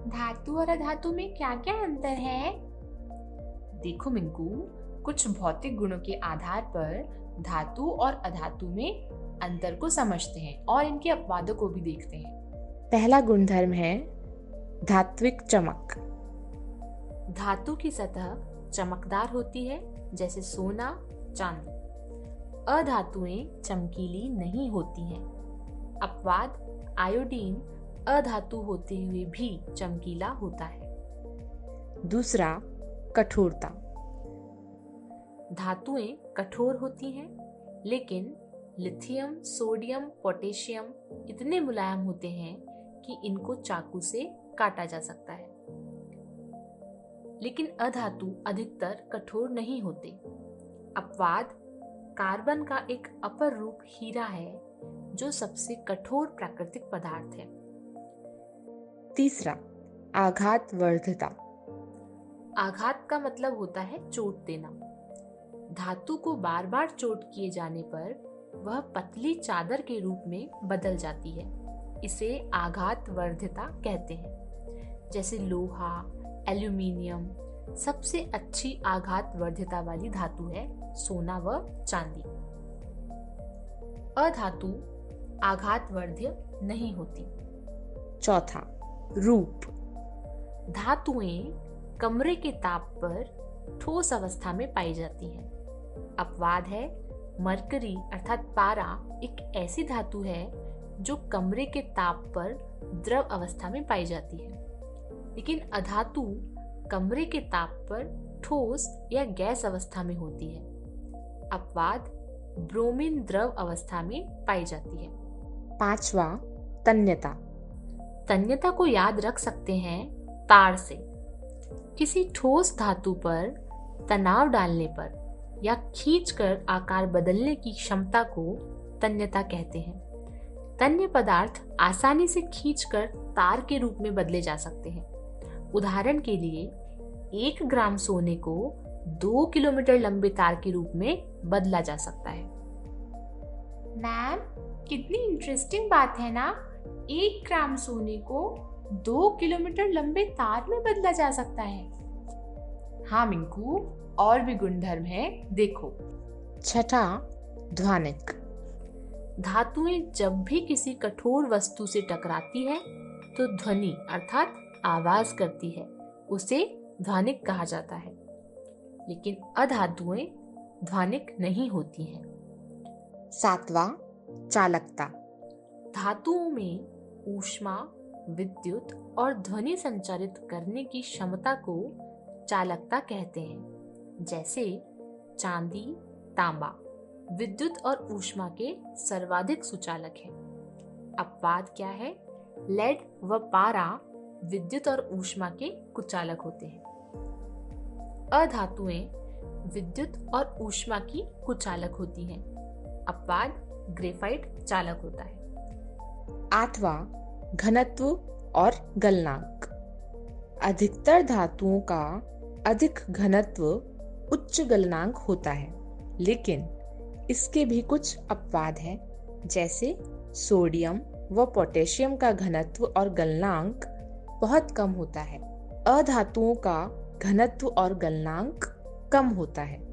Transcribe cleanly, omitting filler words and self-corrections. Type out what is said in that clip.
धातु और अधातु में क्या क्या अंतर है? देखो मिंकू, कुछ भौतिक गुणों के आधार पर धातु और अधातु में अंतर को समझते हैं और इनके अपवादों को भी देखते हैं। पहला गुणधर्म है धात्विक चमक। धातु की सतह चमकदार होती है, जैसे सोना, चांदी। अधातुएं चमकीली नहीं होती हैं। अपवाद, आयोडीन अधातु होते हुए भी चमकीला होता है। दूसरा, कठोरता। धातुएं कठोर होती हैं, लेकिन लिथियम, सोडियम, पोटेशियम इतने मुलायम होते हैं कि इनको चाकू से काटा जा सकता है। लेकिन अधातु अधिकतर कठोर नहीं होते। अपवाद, कार्बन का एक अपर रूप हीरा है, जो सबसे कठोर प्राकृतिक पदार्थ है। तीसरा, आघात वर्धता। आघात का मतलब होता है चोट देना। धातु को बार बार चोट किए जाने पर वह पतली चादर के रूप में बदल जाती है। इसे आघात वर्धिता कहते हैं। जैसे लोहा, एल्यूमीनियम सबसे अच्छी आघात वर्धिता वाली धातु है सोना व चांदी। अधातु आघात वर्ध्य नहीं होती। चौथा, रूप। धातुएं कमरे के ताप पर ठोस अवस्था में पाई जाती हैं। अपवाद है, मरकरी अर्थात पारा एक ऐसी धातु है जो कमरे के ताप पर द्रव अवस्था में पाई जाती है। लेकिन अधातु कमरे के ताप पर ठोस या गैस अवस्था में होती है। अपवाद, ब्रोमीन द्रव अवस्था में पाई जाती है। पांचवा, तन्यता। तन्यता को याद रख सकते हैं तार से। किसी ठोस धातु पर तनाव डालने पर या खींचकर आकार बदलने की क्षमता को तन्यता कहते हैं। तन्य पदार्थ आसानी से खींचकर तार के रूप में बदले जा सकते हैं। उदाहरण के लिए 1 ग्राम सोने को 2 किलोमीटर लंबे तार के रूप में बदला जा सकता है। मैम, कितनी इंटरेस्टिंग बात है ना। 1 ग्राम सोने को 2 किलोमीटर लंबे तार में बदला जा सकता है। हाँ मिंकू, और भी गुणधर्म है, देखो। छठा, ध्वनिक। धातुएं जब भी किसी कठोर वस्तु से टकराती है तो ध्वनि अर्थात आवाज करती है, उसे ध्वनिक कहा जाता है। लेकिन अधातुएं ध्वनिक नहीं होती हैं। सातवां, चालकता। धातुओं में ऊष्मा, विद्युत और ध्वनि संचारित करने की क्षमता को चालकता कहते हैं। जैसे चांदी, तांबा विद्युत और ऊष्मा के सर्वाधिक सुचालक हैं। अपवाद क्या है? लेड व पारा विद्युत और ऊष्मा के कुचालक होते हैं। अधातुएं विद्युत और ऊष्मा की कुचालक होती हैं। अपवाद, ग्रेफाइट चालक होता है। आठवां, घनत्व और गलनांक। अधिकतर धातुओं का अधिक घनत्व उच्च गलनांक होता है, लेकिन इसके भी कुछ अपवाद हैं। जैसे सोडियम व पोटेशियम का घनत्व और गलनांक बहुत कम होता है। अधातुओं का घनत्व और गलनांक कम होता है।